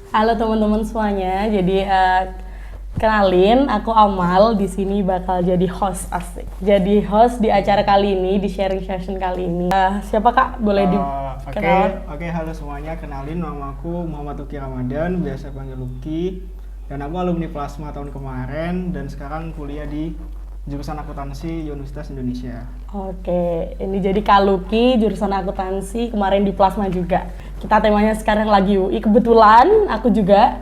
Halo teman-teman semuanya. Kenalin, aku Amal. Di sini bakal jadi host asik. Jadi host di acara kali ini, di sharing session kali ini. Siapa Kak? Boleh dikenal? Oke, halo semuanya. Kenalin, nama aku Muhammad Luki Ramadan, biasa panggil Luki. Dan aku alumni Plasma tahun kemarin dan sekarang kuliah di jurusan akuntansi Universitas Indonesia. Oke, ini jadi Kak Luki, jurusan akuntansi, kemarin di Plasma juga. Kita temanya sekarang lagi UI. Kebetulan aku juga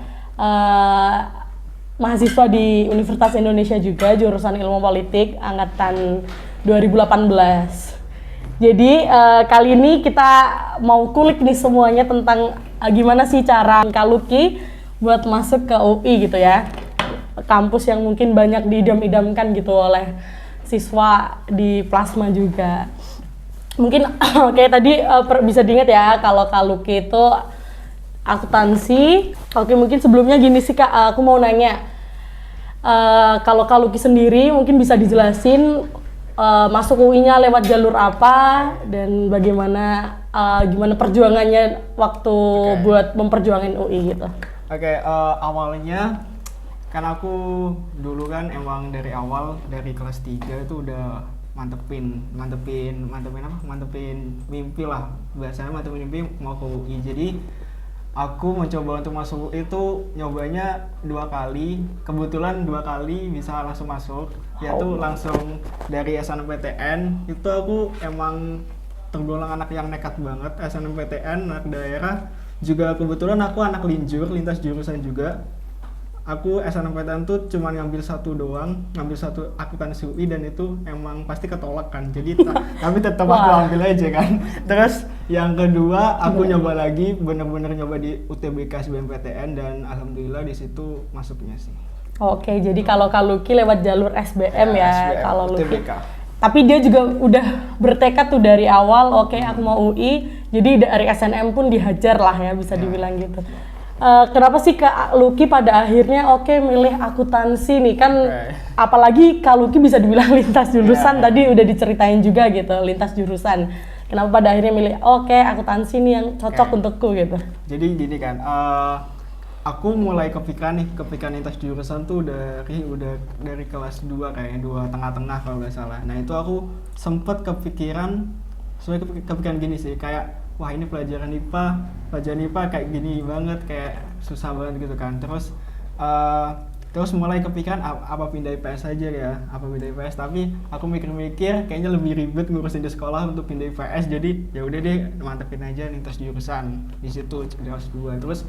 mahasiswa di Universitas Indonesia juga, jurusan ilmu politik, angkatan 2018. Jadi kali ini kita mau kulik nih semuanya tentang gimana sih cara Kak Luki buat masuk ke UI gitu ya. Kampus yang mungkin banyak diidam-idamkan gitu oleh siswa di Plasma juga. Mungkin kayak tadi bisa diingat ya kalau Kak Luki itu akuntansi. Oke, mungkin sebelumnya gini sih Kak, aku mau nanya. Kalau Kak Luki sendiri mungkin bisa dijelasin masuk UI-nya lewat jalur apa dan bagaimana gimana perjuangannya waktu buat memperjuangin UI gitu. Awalnya kan aku dulu kan emang dari awal dari kelas 3 itu udah mantepin mimpi lah, biasanya mantepin mimpi mau ke UI. Jadi aku mencoba untuk masuk UI itu nyobanya 2 kali, kebetulan 2 kali bisa langsung masuk, yaitu langsung dari SNMPTN. Itu aku emang tergolong anak yang nekat banget, SNMPTN, anak daerah, juga kebetulan aku anak lintas jurusan juga. Aku SNMPTN tuh cuma ngambil satu doang, ngambil satu akuntansi UI, dan itu emang pasti ketolak kan. Jadi tapi tetap aku ambil aja kan. Terus yang kedua aku nyoba lagi, bener-bener nyoba di UTBK SBMPTN, dan alhamdulillah di situ masuknya sih. Oke, jadi kalau Kak Luki lewat jalur SBM ya, SBM, kalau Luki. UTBK. Tapi dia juga udah bertekad tuh dari awal, oke, aku mau UI. Jadi dari SNM pun dihajar lah ya, bisa dibilang gitu. Kenapa sih Kak Luki pada akhirnya milih akuntansi nih kan, apalagi Kak Luki bisa dibilang lintas jurusan, tadi udah diceritain juga gitu, lintas jurusan. Kenapa pada akhirnya milih akuntansi nih yang cocok untukku gitu? Jadi gini kan, aku mulai kepikiran lintas jurusan tuh udah dari kelas 2 kayaknya, 2 tengah-tengah kalau nggak salah. Nah itu aku sempet kepikiran gini sih, kayak wah ini pelajaran IPA kayak gini banget, kayak susah banget gitu kan. Terus mulai kepikiran apa pindah IPS aja ya, tapi aku mikir-mikir kayaknya lebih ribet ngurusin di sekolah untuk pindah IPS. Jadi ya udah deh, mantepin aja lintas jurusan di situ kelas 2. Terus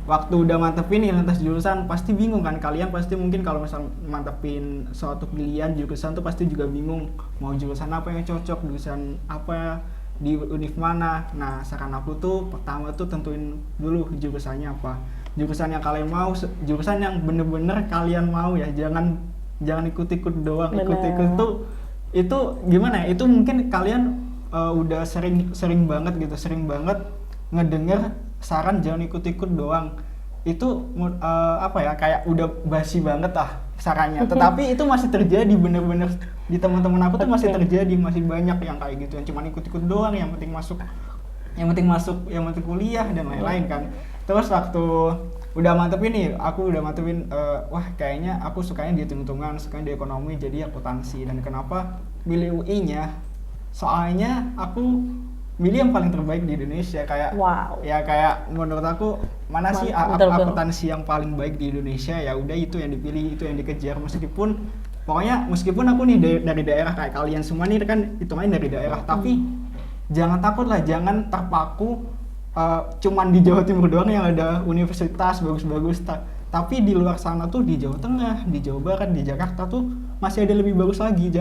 waktu udah mantepin nih lintas jurusan, pasti bingung kan, kalian pasti mungkin kalau misal mantepin suatu pilihan jurusan tuh pasti juga bingung mau jurusan apa yang cocok, jurusan apa di univ mana. Nah saran aku tuh pertama tuh tentuin dulu jurusannya apa, jurusan yang kalian mau, jurusan yang bener-bener kalian mau ya, jangan ikut-ikut doang. Ikut-ikut tuh itu gimana ya, itu mungkin kalian udah sering banget ngedenger saran jangan ikut-ikut doang. Itu kayak udah basi banget lah sarannya, tetapi itu masih terjadi, bener-bener di teman-teman aku tuh masih terjadi, masih banyak yang kayak gitu, yang cuma ikut-ikut doang, yang penting masuk, yang penting kuliah dan lain-lain kan. Terus waktu udah mantepin nih, wah kayaknya aku sukanya di hitung-hitungan, sukanya di ekonomi, jadi akuntansi. Dan kenapa milih UI-nya? Soalnya aku milih yang paling terbaik di Indonesia, kayak ya kayak menurut aku mana sih akuntansi yang paling baik di Indonesia, ya udah itu yang dipilih, itu yang dikejar. Meskipun aku nih dari daerah kayak kalian semua nih kan hitungannya dari daerah, tapi jangan takut lah, jangan terpaku cuman di Jawa Timur doang yang ada universitas bagus-bagus, tapi di luar sana tuh, di Jawa Tengah, di Jawa Barat, di Jakarta tuh masih ada lebih bagus lagi.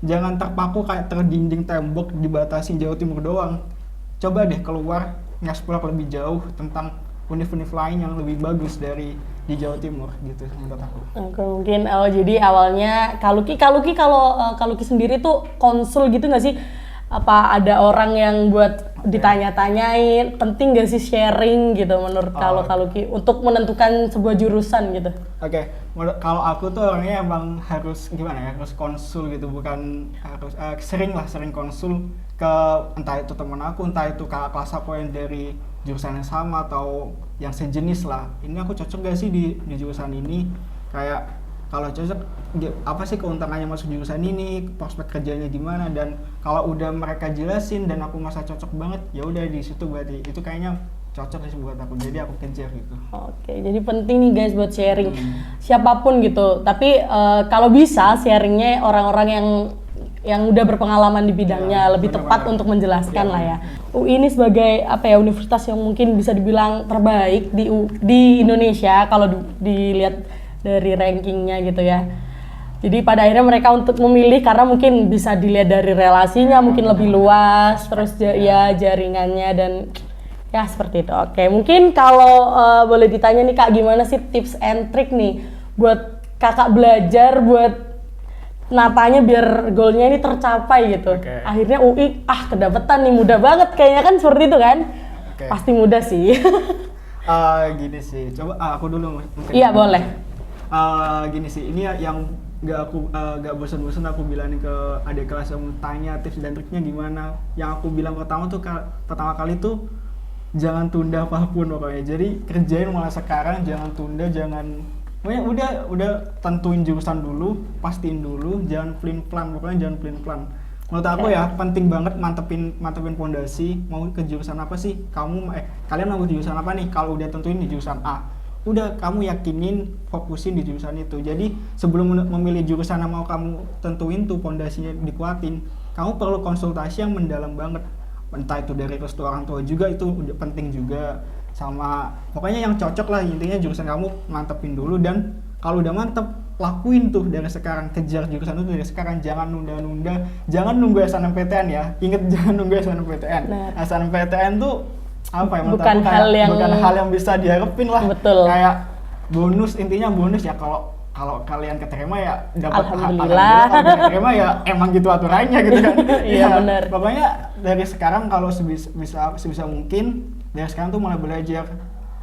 Jangan terpaku kayak terdinding tembok dibatasin Jawa Timur doang. Coba deh keluar, nge-explore lebih jauh tentang univ-univ lain yang lebih bagus dari di Jawa Timur gitu menurut aku. Mungkin jadi awalnya Kak Luki kalau Kak Luki sendiri tuh konsul gitu nggak sih? Apa ada orang yang buat ditanya-tanyain, penting gak sih sharing gitu menurut kalau Kak Luki untuk menentukan sebuah jurusan gitu? Kalau aku tuh orangnya emang harus harus konsul gitu, bukan harus sering konsul ke entah itu teman aku, entah itu kakak kelas aku yang dari jurusan yang sama atau yang sejenis lah. Ini aku cocok gak sih di jurusan ini? Kayak kalau cocok apa sih keuntungannya masuk jurusan ini, prospek kerjanya gimana, dan kalau udah mereka jelasin dan aku merasa cocok banget, ya udah di situ berarti itu kayaknya cocok sih buat aku, jadi aku kejar gitu. Oke, jadi penting nih guys buat sharing siapapun gitu. Tapi kalau bisa sharingnya orang-orang yang udah berpengalaman di bidangnya, lebih tepat untuk menjelaskan lah ya. UI ini sebagai apa ya, universitas yang mungkin bisa dibilang terbaik di Indonesia kalau dilihat dari rankingnya gitu ya. Jadi pada akhirnya mereka untuk memilih karena mungkin bisa dilihat dari relasinya mungkin lebih luas, terus ya jaringannya dan ya seperti itu. Oke, mungkin kalau boleh ditanya nih Kak, gimana sih tips and trick nih buat Kakak belajar buat natanya biar goalnya ini tercapai gitu. Akhirnya UI kedapetan nih, mudah banget kayaknya kan seperti itu kan? Pasti mudah sih. Gini sih, coba aku dulu mungkin. Iya boleh. Gini sih, ini yang gak bosan-bosan aku bilangin ke adik kelas yang tanya tips dan triknya gimana. Yang aku bilang pertama kali tuh jangan tunda apapun pokoknya. Jadi kerjain mulai sekarang, jangan tunda, udah tentuin jurusan dulu, pastiin dulu, jangan pokoknya jangan plan. Menurut aku ya penting banget mantepin pondasi. Mau ke jurusan apa sih? Kalian mau ke jurusan apa nih? Kalau udah tentuin di jurusan A, udah kamu yakinin, fokusin di jurusan itu. Jadi sebelum memilih jurusan yang mau kamu tentuin tuh pondasinya dikuatin, kamu perlu konsultasi yang mendalam banget. Entah itu dari restu orang tua juga, itu udah penting juga. Sama pokoknya yang cocok lah, intinya jurusan kamu mantepin dulu, dan kalau udah mantep lakuin tuh dari sekarang, kejar jurusan itu dari sekarang, jangan nunda-nunda, jangan nunggu SNMPTN ya. Ingat, jangan nunggu SNMPTN. SNMPTN tuh apa ya, bukan hal yang bisa diharapin lah. Betul. Kayak bonus, intinya bonus ya, kalau kalian keterima ya dapat, alhamdulillah. Kalau keterima ya emang gitu aturannya gitu kan. Iya benar. Pokoknya dari sekarang kalau sebisa mungkin dari sekarang tuh mulai belajar,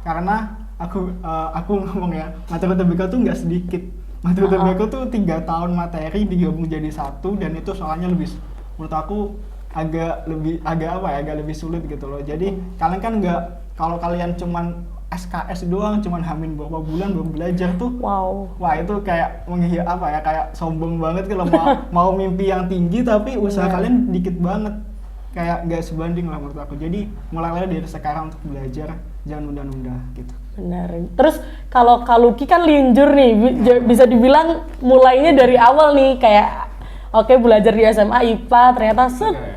karena aku ngomong ya, materi UTBK tuh nggak sedikit. Materi UTBK tuh 3 tahun materi digabung jadi satu, dan itu soalnya menurut aku agak lebih sulit gitu loh. Jadi kalian kan kalau kalian cuman SKS doang, cuman hamin beberapa bulan baru belajar tuh, wah itu kayak kayak sombong banget kalau mau mimpi yang tinggi tapi usaha kalian dikit banget, kayak nggak sebanding lah menurut aku. Jadi mulailah dari sekarang untuk belajar, jangan nunda-nunda gitu. Benar. Terus kalau Kaluki kan linjur nih, bisa dibilang mulainya dari awal nih, kayak belajar di SMA IPA, ternyata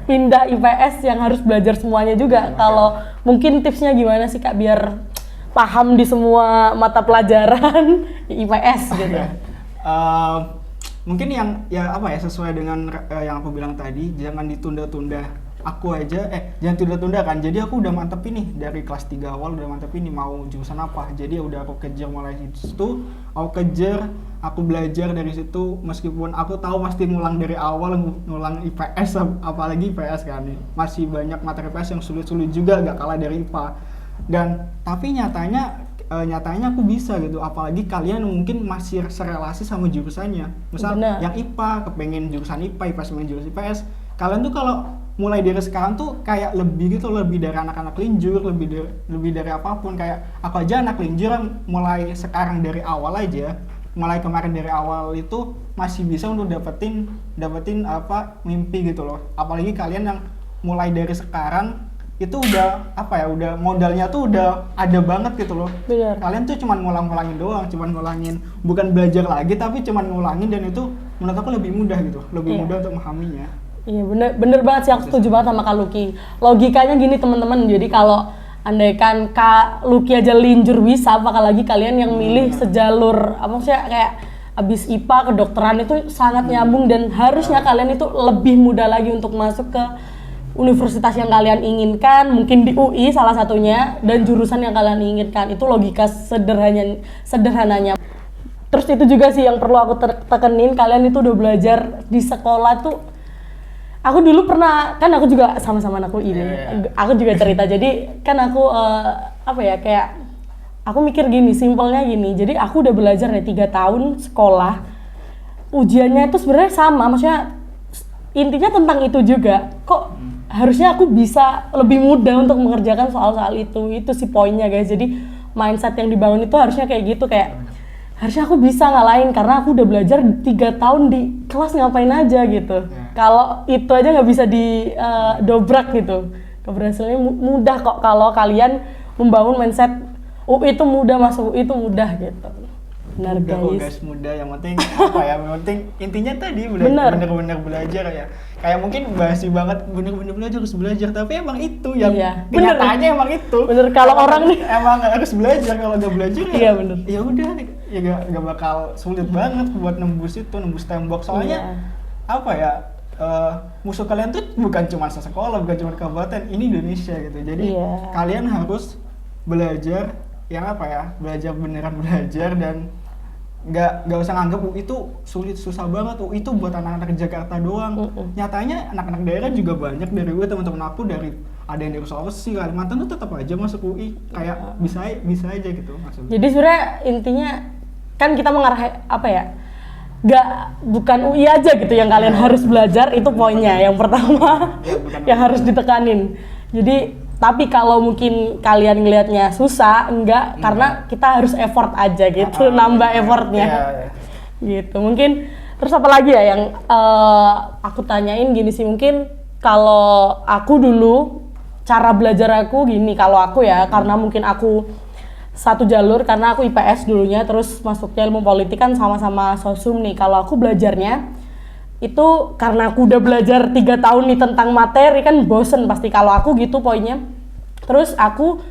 pindah IPS yang harus belajar semuanya juga. Kalau mungkin tipsnya gimana sih Kak biar paham di semua mata pelajaran IPS gitu? Mungkin sesuai dengan yang aku bilang tadi, jangan ditunda-tunda. Jangan tunda-tunda kan. Jadi aku udah mantepin nih dari kelas 3 awal, udah mantepin nih mau jurusan apa. Jadi udah aku kejar mulai situ, aku belajar dari situ, meskipun aku tahu pasti ngulang dari awal, ngulang IPS, apalagi IPS kan. Masih banyak materi IPS yang sulit-sulit juga, gak kalah dari IPA. Tapi nyatanya aku bisa gitu, apalagi kalian mungkin masih serelasi sama jurusannya. Misal yang IPA kepengen jurusan IPA, IPS pengen jurusan IPS, kalian tuh kalau mulai dari sekarang tuh kayak lebih dari anak-anak linjur, lebih dari apapun. Kayak aku aja anak linjur mulai sekarang dari awal aja, mulai kemarin dari awal itu masih bisa untuk dapetin mimpi gitu loh. Apalagi kalian yang mulai dari sekarang itu udah modalnya tuh udah ada banget gitu loh. Bener. Kalian tuh cuman ngulang-ngulangin doang, bukan belajar lagi tapi cuman ngulangin, dan itu menurut aku lebih mudah gitu, mudah untuk memahaminya. Iya bener banget sih, aku setuju banget sama Kak Luki. Logikanya gini teman-teman, jadi kalau andaikan Kak Luki aja linjur bisa, apalagi kalian yang milih sejalur, maksudnya kayak abis IPA kedokteran itu sangat nyambung, dan harusnya kalian itu lebih mudah lagi untuk masuk ke universitas yang kalian inginkan, mungkin di UI salah satunya, dan jurusan yang kalian inginkan. Itu logika sederhananya. Terus itu juga sih yang perlu aku tekenin, kalian itu udah belajar di sekolah tuh. Aku dulu pernah, kan aku juga sama-sama anak UI ini, aku juga cerita. Jadi kan aku kayak aku mikir gini, simpelnya gini. Jadi aku udah belajar nih 3 tahun sekolah, ujiannya itu sebenarnya sama, maksudnya intinya tentang itu juga. Kok harusnya aku bisa lebih mudah untuk mengerjakan soal-soal itu sih poinnya guys. Jadi mindset yang dibangun itu harusnya kayak gitu, kayak harusnya aku bisa ngalahin karena aku udah belajar 3 tahun di kelas ngapain aja gitu. Kalau itu aja nggak bisa didobrak gitu, keberhasilannya mudah kok kalau kalian membangun mindset UI itu mudah, masuk UI itu mudah gitu. Benar Udah kok guys. guys, mudah, yang penting apa ya, yang penting intinya tadi bener-bener belajar ya. Kayak mungkin basi banget, bener-bener belajar, harus belajar, tapi emang itu yang Iya, bener. kenyataannya emang itu. Bener, kalau orang nih emang harus belajar, kalau nggak belajar ya iya bener. ya udah, ya nggak bakal sulit banget buat nembus tembok. Soalnya Iya. apa ya, musuh kalian tuh bukan cuma sekolah, bukan cuma kabupaten, ini Indonesia gitu. Jadi Iya. kalian harus belajar yang apa ya, belajar beneran belajar, dan nggak usah nganggap UI itu sulit, susah banget. UI itu buat anak-anak Jakarta doang. Nyatanya anak-anak daerah juga banyak dari UI, teman-teman aku ada yang dari Sulawesi, Kalimantan tuh tetap aja masuk UI, kayak bisa aja gitu maksudnya. Jadi sebenarnya intinya kan kita mengarah apa ya? Bukan UI aja gitu yang kalian harus belajar, itu poinnya yang pertama yang harus ditekanin. Jadi tapi kalau mungkin kalian ngelihatnya susah, enggak, karena kita harus effort aja gitu, nambah effortnya. Gitu. Mungkin terus apa lagi ya yang aku tanyain gini sih, mungkin kalau aku dulu cara belajar aku gini, kalau aku ya karena mungkin aku satu jalur, karena aku IPS dulunya, terus masuknya ilmu politik kan sama-sama sosum nih. Kalau aku belajarnya itu karena aku udah belajar 3 tahun nih tentang materi, kan bosen pasti kalau aku gitu poinnya. Terus aku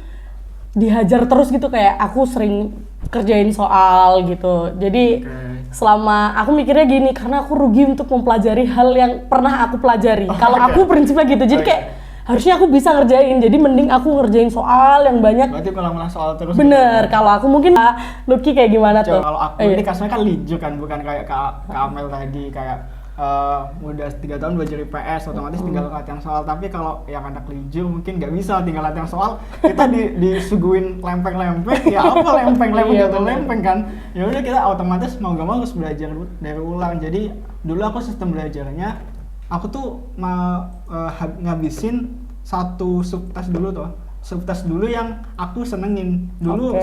dihajar terus gitu, kayak aku sering kerjain soal gitu. Jadi selama aku mikirnya gini, karena aku rugi untuk mempelajari hal yang pernah aku pelajari. Kalau aku prinsipnya gitu, jadi kayak harusnya aku bisa ngerjain, jadi mending aku ngerjain soal yang banyak. Berarti ngulang soal terus. Bener, gitu. Kalau aku mungkin Lucky kayak gimana tuh? Kalau aku ini kasusnya kan linju kan, bukan kayak Kak Amel tadi, kayak udah 3 tahun belajar IPS, otomatis tinggal latihan soal. Tapi kalau yang anak linju mungkin nggak bisa tinggal latihan soal, kita disuguhin lempeng-lempeng, ya apa lempeng-lempeng Iya, jatuh lempeng kan, ya udah kita otomatis mau gak mau harus belajar dari ulang. Jadi dulu aku sistem belajarnya, aku tuh ngabisin satu subtas dulu yang aku senengin dulu.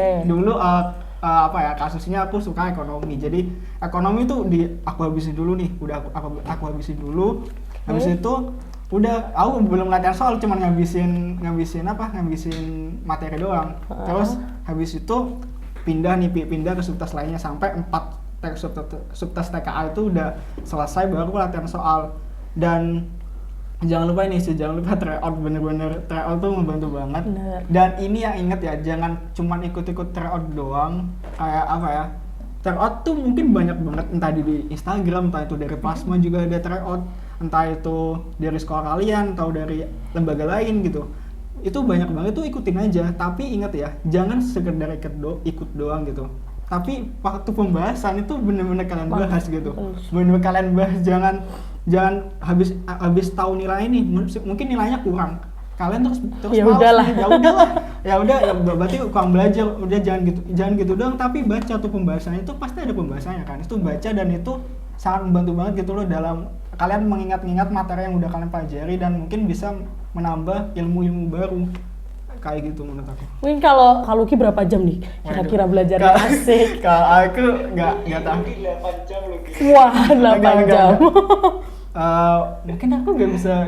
Apa ya, kasusnya aku suka ekonomi, jadi ekonomi tuh aku habisin dulu nih, udah aku habisin dulu. Habis itu udah aku belum latihan soal, cuman ngabisin materi doang. Terus habis itu pindah ke subtas lainnya sampai 4 subtas TKA itu udah selesai, baru aku latihan soal. Dan jangan lupa tryout, bener-bener tryout tuh membantu banget. Bener. Dan ini yang inget ya, jangan cuman ikut-ikut tryout doang. Kayak apa ya, tryout tuh mungkin banyak banget, entah di Instagram, entah itu dari Plasma juga ada tryout, entah itu dari sekolah kalian atau dari lembaga lain gitu. Itu banyak banget tuh, ikutin aja. Tapi inget ya, jangan sekedar ikut doang gitu. Tapi waktu pembahasan itu bener-bener kalian bahas gitu. Bener-bener kalian bahas, jangan habis tahu nilai ini, mungkin nilainya kurang, kalian terus ya malas udahlah. nih, ya udah berarti kurang belajar. Udah jangan gitu doang, tapi baca tuh pembahasannya, itu pasti ada pembahasannya kan, itu baca, dan itu sangat membantu banget gitu loh dalam kalian mengingat materi yang udah kalian pelajari, dan mungkin bisa menambah ilmu-ilmu baru kayak gitu menurut aku. Mungkin kalau Lucky berapa jam nih kira-kira belajar asik? Kalau aku nggak tahu. 8 jam Lucky. Wah, 8 jam. Mungkin aku nggak bisa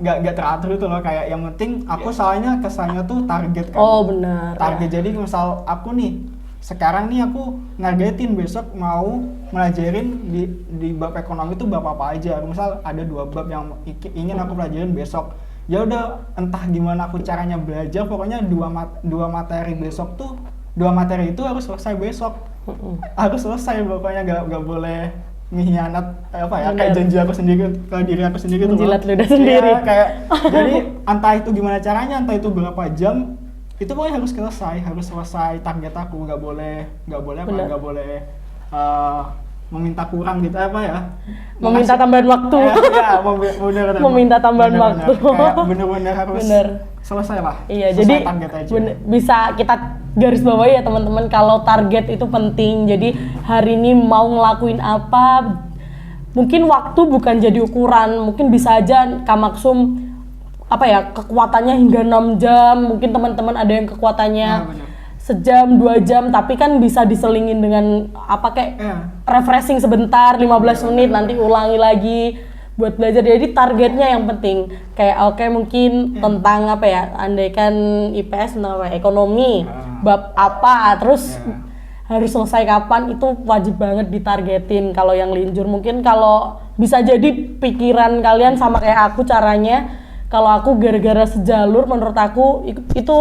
nggak teratur itu loh, kayak yang penting aku soalnya kesannya tuh target kan. Oh benar. Target ya. Jadi misal aku nih sekarang nih aku nargetin besok mau melajarin di bab ekonomi itu bab apa aja. Misal ada 2 bab yang ingin aku pelajarin besok. Ya udah, entah gimana aku caranya belajar, pokoknya 2 materi besok tuh, 2 materi itu harus selesai besok. Harus selesai, pokoknya nggak boleh mengkhianat kayak janji aku sendiri ke diri aku sendiri tuh. Menjilat ludah sendiri. Ya, kayak jadi entah itu gimana caranya, entah itu berapa jam, itu pokoknya harus selesai target aku. Nggak boleh meminta kurang gitu, meminta tambahan waktu. Meminta tambahan waktu. Kayak bener-bener harus selesai lah. Iya, selesai jadi target aja. bisa kita garis bawahi ya teman-teman, kalau target itu penting. Jadi hari ini mau ngelakuin apa, mungkin waktu bukan jadi ukuran, mungkin bisa aja Kamaksum apa ya kekuatannya hingga 6 jam, mungkin teman-teman ada yang kekuatannya benar. sejam 2 jam, tapi kan bisa diselingin dengan apa kayak refreshing sebentar 15 menit nanti ulangi lagi buat belajar. Jadi targetnya yang penting kayak oke, mungkin tentang apa ya, andaikan IPS tentang apa, ekonomi bab apa, terus harus selesai kapan, itu wajib banget ditargetin. Kalau yang linjur mungkin kalau bisa jadi pikiran kalian sama kayak aku caranya. Kalau aku gara-gara sejalur, menurut aku itu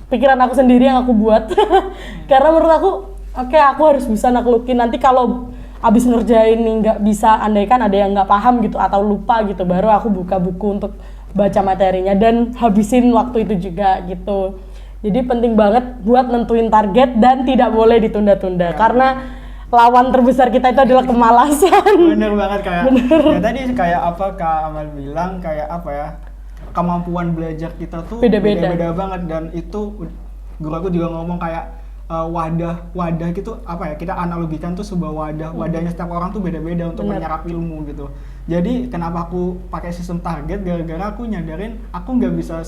pikiran aku sendiri yang aku buat. Karena menurut aku oke, aku harus bisa naklukin. Nanti kalau abis ngerjain nih nggak bisa, andaikan ada yang nggak paham gitu atau lupa gitu, baru aku buka buku untuk baca materinya dan habisin waktu itu juga gitu. Jadi penting banget buat nentuin target dan tidak boleh ditunda-tunda karena lawan terbesar kita itu adalah kemalasan. Bener banget, kayak ya tadi kayak apa Kak Amal bilang, kayak apa ya, kemampuan belajar kita tuh beda-beda banget. Dan itu guru aku juga ngomong kayak wadah gitu, apa ya, kita analogikan tuh sebuah wadahnya setiap orang tuh beda-beda untuk menyerap ilmu gitu. Jadi kenapa aku pakai sistem target, gara-gara aku nyadarin aku nggak bisa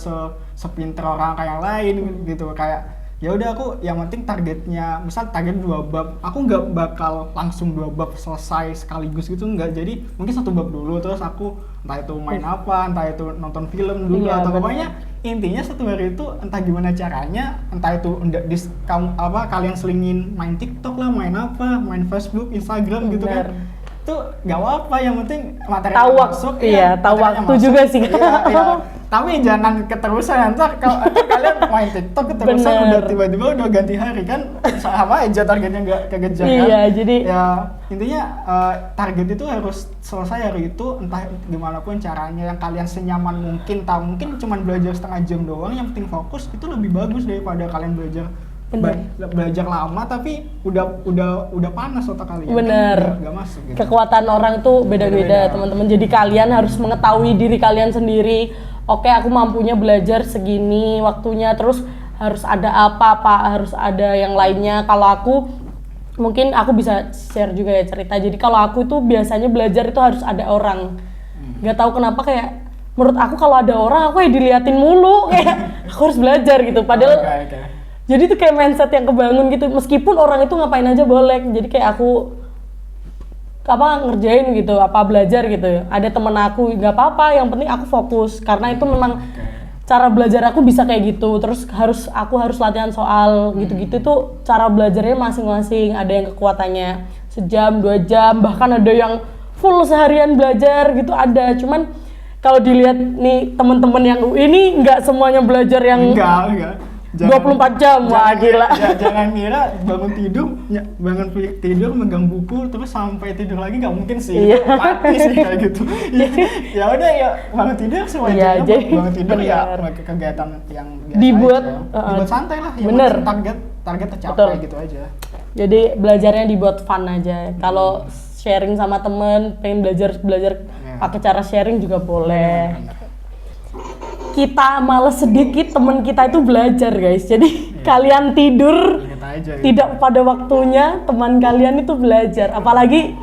sepinter orang kayak lain gitu. Kayak ya udah, aku yang penting targetnya misal target 2 bab, aku nggak bakal langsung 2 bab selesai sekaligus gitu, nggak. Jadi mungkin 1 bab dulu, terus aku entah itu main apa, entah itu nonton film dulu, atau pokoknya intinya 1 hari itu entah gimana caranya, entah itu kalian selingin main TikTok lah, main apa, main Facebook, Instagram gitu kan, itu nggak apa-apa, yang penting materi masuk. Tahu waktu juga sih. Tapi jangan keterusan, ntar kalau kalian main TikTok keterusan udah tiba-tiba udah ganti hari kan, sama aja targetnya nggak kekejar kan. Iya, jadi ya intinya target itu harus selesai hari itu, entah gimana pun caranya, yang kalian senyaman mungkin. Mungkin cuma belajar setengah jam doang, yang penting fokus, itu lebih bagus daripada kalian belajar lama tapi udah panas otak kalian. Bener. Kan nggak masuk gitu. Kekuatan orang tuh beda-beda teman-teman. Jadi kalian harus mengetahui diri kalian sendiri. Oke, aku mampunya belajar segini waktunya, terus harus ada apa, harus ada yang lainnya. Kalau aku mungkin aku bisa share juga ya cerita. Jadi kalau aku tuh biasanya belajar itu harus ada orang. Gak tahu kenapa, kayak menurut aku kalau ada orang aku diliatin mulu, kayak aku harus belajar gitu. Padahal jadi tuh kayak mindset yang kebangun gitu. Meskipun orang itu ngapain aja boleh. Jadi kayak aku ngerjain gitu, belajar gitu. Ada temen aku, nggak apa-apa, yang penting aku fokus. Karena itu memang cara belajar aku bisa kayak gitu. Terus aku harus latihan soal gitu-gitu tuh cara belajarnya masing-masing. Ada yang kekuatannya sejam, 2 jam, bahkan ada yang full seharian belajar gitu ada. Cuman kalau dilihat nih teman-teman yang ini nggak semuanya belajar yang enggak. 24 jam, wah gila. Jangan kira bangun tidur megang buku terus sampai tidur lagi, nggak mungkin sih. Iya. Mati sih kayak gitu. Ya udah ya, bangun tidur sewajarnya, bangun tidur ya kegiatan yang biasa dibuat santai lah. Bener. Target tercapai gitu aja. Jadi belajarnya dibuat fun aja. Kalau sharing sama temen, pengen belajar pakai cara sharing juga boleh. Kita males sedikit, temen kita itu belajar guys. Jadi kalian tidur tidak pada waktunya, teman kalian itu belajar. Apalagi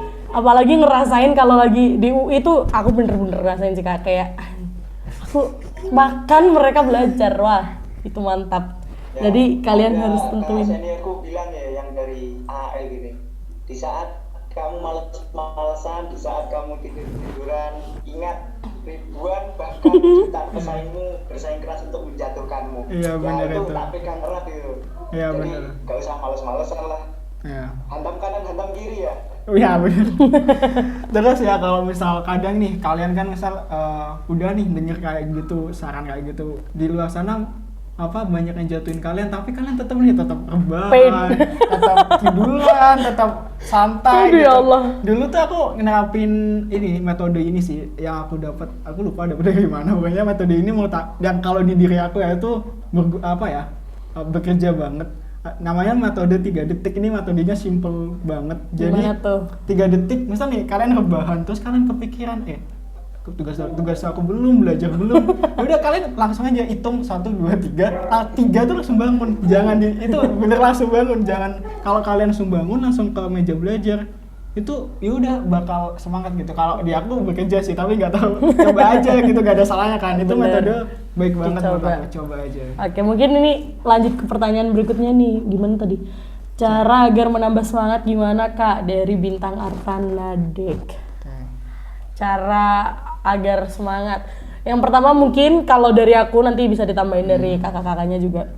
ngerasain kalau lagi di UI itu, aku bener-bener ngerasain sih kayak aku makan mereka belajar, wah itu mantap. Ya, jadi kalian harus tentuin. Seniorku bilang ya, yang dari AL gini, di saat kamu males-malesan, di saat kamu tidur-tiduran, ingat ribuan bahkan jutaan pesaingmu bersaing keras untuk menjatuhkanmu. Iya, benar itu. Tak pegang erat itu. Iya, jadi benar. Gak usah males-malesan lah. Iya. Hantam kanan, hantam kiri ya. Iya benar. Terus ya kalau misal kadang nih kalian kan misal udah nih denger kayak gitu, saran kayak gitu, di luar sana banyak yang jatuhin kalian, tapi kalian tetap rebahan, tetap tiduran, tetap santai gitu. Ya Allah. Dulu tuh aku nerapin metode ini sih yang aku lupa dapat dari mana, pokoknya metode ini dan kalau di diri aku ya itu bekerja banget. Namanya metode 3 detik. Ini metodenya simple banget. Jadi 3 detik misal nih kalian rebahan, terus kalian kepikiran tugas aku belajar belum. Udah kalian langsung aja hitung 1, 2, 3. 3 tuh langsung bangun. Jangan itu bener langsung bangun. Jangan kalau kalian langsung bangun langsung ke meja belajar. itu ya udah bakal semangat gitu. Kalau di aku bekerja sih, tapi nggak tahu, coba aja gitu, nggak ada salahnya kan. Itu Bener. metode baik banget buat Dicoba. aku, coba aja. Oke, mungkin ini lanjut ke pertanyaan berikutnya nih. Gimana tadi? Cara agar menambah semangat gimana Kak dari Bintang Artana Dek? Oke. Cara agar semangat. Yang pertama mungkin kalau dari aku nanti bisa ditambahin dari kakak-kakaknya juga.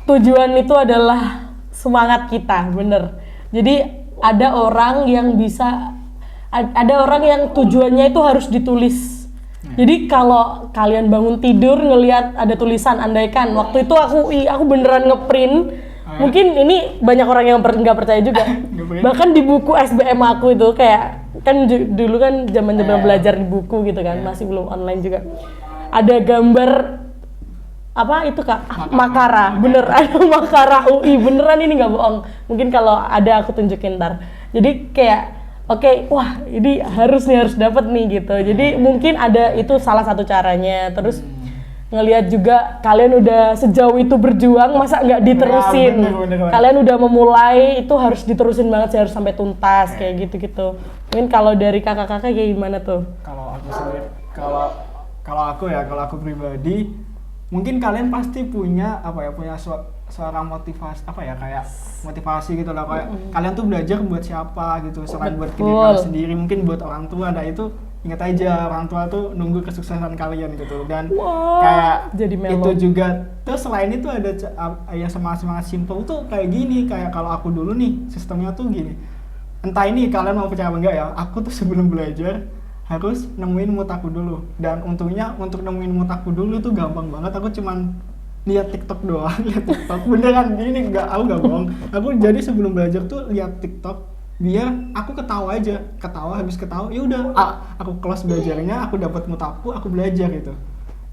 Tujuan itu adalah semangat kita, bener. Jadi ada orang yang ada orang yang tujuannya itu harus ditulis. Jadi kalau kalian bangun tidur ngelihat ada tulisan andaikan waktu itu aku beneran ngeprint. Mungkin ini banyak orang yang nggak percaya juga. Bahkan di buku SBM aku itu kayak kan dulu kan zaman-zaman belajar di buku gitu kan, masih belum online juga. Ada gambar apa itu Kak? Makara, bener ada Makara UI, beneran ini nggak bohong. Mungkin kalau ada aku tunjukin ntar. Jadi kayak oke, wah ini harus dapat nih gitu. Jadi mungkin ada itu salah satu caranya. Terus ngelihat juga kalian udah sejauh itu berjuang, masa nggak diterusin? Ya, bener. Kalian udah memulai, itu harus diterusin banget sih, harus sampai tuntas kayak gitu-gitu. Mungkin kalau dari kakak-kakak kayak gimana tuh? Kalau aku sendiri, kalau aku pribadi, mungkin kalian pasti punya punya seorang motivasi kayak motivasi gitu lah, kayak kalian tuh belajar buat siapa gitu, selain buat diri kalian sendiri, mungkin buat orang tua. Nah itu ingat aja, orang tua tuh nunggu kesuksesan kalian gitu, dan kayak jadi melo. itu juga. Terus selain itu ada yang semangat simple tuh kayak gini, kayak kalau aku dulu nih sistemnya tuh gini, entah ini kalian mau percaya apa enggak ya, aku tuh sebelum belajar harus nemuin mood aku dulu. Dan untungnya untuk nemuin mood aku dulu tuh gampang banget. Aku cuman lihat TikTok doang, lihat TikTok. Beneran ini aku nggak bohong. Aku jadi sebelum belajar tuh lihat TikTok biar aku ketawa aja, habis ketawa ya udah aku close belajarnya, aku dapat mood aku belajar gitu.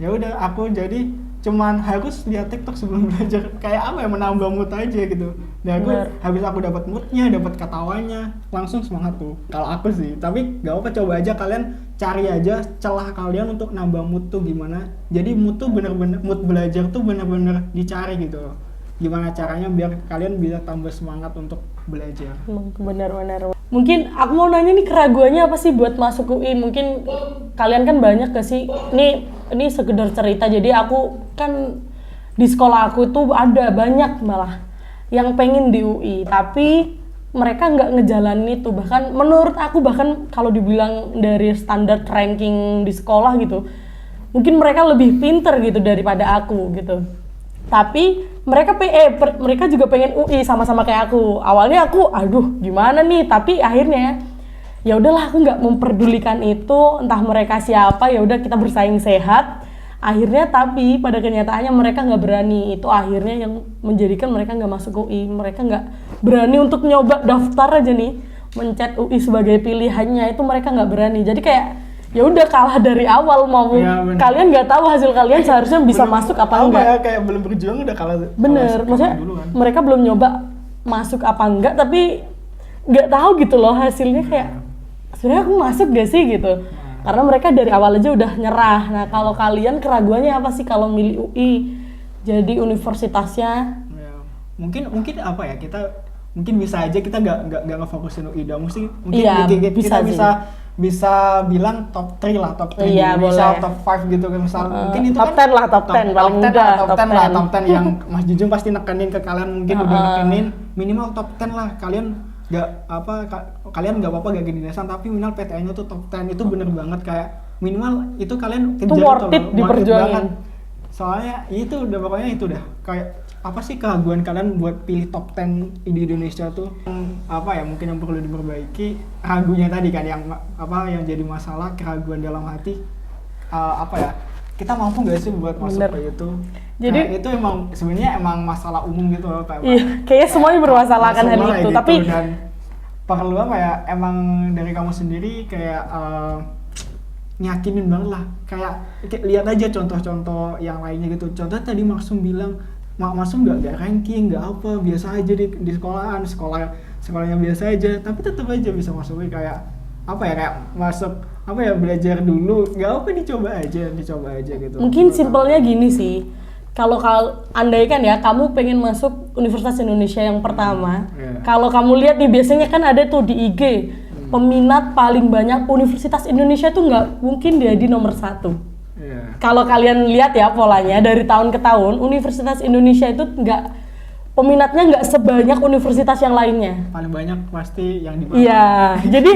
Ya udah aku jadi cuman harus lihat TikTok sebelum belajar, kayak menambah mood aja gitu. Dan aku habis aku dapat moodnya, dapat ketawanya, langsung semangat tuh kalau aku sih. Tapi gak apa, coba aja kalian cari aja celah kalian untuk nambah mood tuh gimana. Jadi mood tuh bener-bener, mood belajar tuh bener-bener dicari gitu. Gimana caranya biar kalian bisa tambah semangat untuk belajar. Benar-benar. Mungkin aku mau nanya nih, keraguannya apa sih buat masuk UI? Mungkin kalian kan banyak gak sih? Ini sekedar cerita. Jadi aku kan di sekolah aku itu ada banyak malah yang pengen di UI, tapi mereka nggak ngejalanin itu. Bahkan menurut aku, bahkan kalau dibilang dari standar ranking di sekolah gitu, mungkin mereka lebih pinter gitu daripada aku gitu. Tapi mereka juga pengen UI sama-sama kayak aku. Awalnya aku gimana nih, tapi akhirnya ya udahlah, aku nggak memperdulikan itu, entah mereka siapa, ya udah kita bersaing sehat. Akhirnya tapi pada kenyataannya mereka nggak berani, itu akhirnya yang menjadikan mereka nggak masuk UI. Mereka nggak berani untuk nyoba daftar aja nih, mencet UI sebagai pilihannya, itu mereka nggak berani. Jadi kayak ya udah kalah dari awal, mau kalian nggak tahu hasil kalian seharusnya bisa masuk apa enggak ya, kayak belum berjuang udah kalah. Bener, maksudnya kan. Mereka belum nyoba masuk apa enggak, tapi nggak tahu gitu loh hasilnya, kayak sebenarnya aku masuk gak sih gitu. Karena mereka dari awal aja udah nyerah. Nah kalau kalian keraguannya apa sih kalau milih UI jadi universitasnya? Ya, mungkin kita mungkin bisa aja kita nggak ngefokusin UI dong, mungkin kita bisa bilang top 3 lah, top 3 iya, misal boleh. top 5 gitu kan, misal mungkin itu top kan 10 lah, top 10 paling mudah, top 10 yang Mas Jujung pasti nekenin ke kalian, mungkin udah nekenin minimal top 10 lah. Kalian kalian nggak apa-apa gak gini desan, tapi minimal PTN-nya tuh top 10 itu bener banget, kayak minimal itu kalian kejar itu worth it diperjuangin. Soalnya itu udah pokoknya itu udah kayak apa sih keraguan kalian buat pilih top 10 di Indonesia tuh, mungkin yang perlu diperbaiki ragunya tadi kan, yang jadi masalah, keraguan dalam hati, kita mampu gak sih buat masuk ke itu. Jadi itu sebenarnya masalah umum gitu loh, kayaknya semuanya bermasalahkan hal itu gitu, tapi dan perlu emang dari kamu sendiri kayak nyakinin banget lah, kayak lihat aja contoh-contoh yang lainnya gitu. Contoh tadi Maksum bilang Maksum nggak ranking, nggak apa, biasa aja di sekolahnya biasa aja, tapi tetap aja bisa masuk, kayak masuk belajar dulu, nggak apa, dicoba aja gitu. Mungkin simpelnya gini sih, kalau andaikan ya kamu pengen masuk Universitas Indonesia yang pertama, Iya. kalau kamu lihat nih biasanya kan ada tuh di IG peminat paling banyak Universitas Indonesia tuh nggak mungkin dia di nomor 1. Iya. Kalau kalian lihat ya polanya dari tahun ke tahun, Universitas Indonesia itu peminatnya nggak sebanyak universitas yang lainnya. Paling banyak pasti yang di bawah. Iya, jadi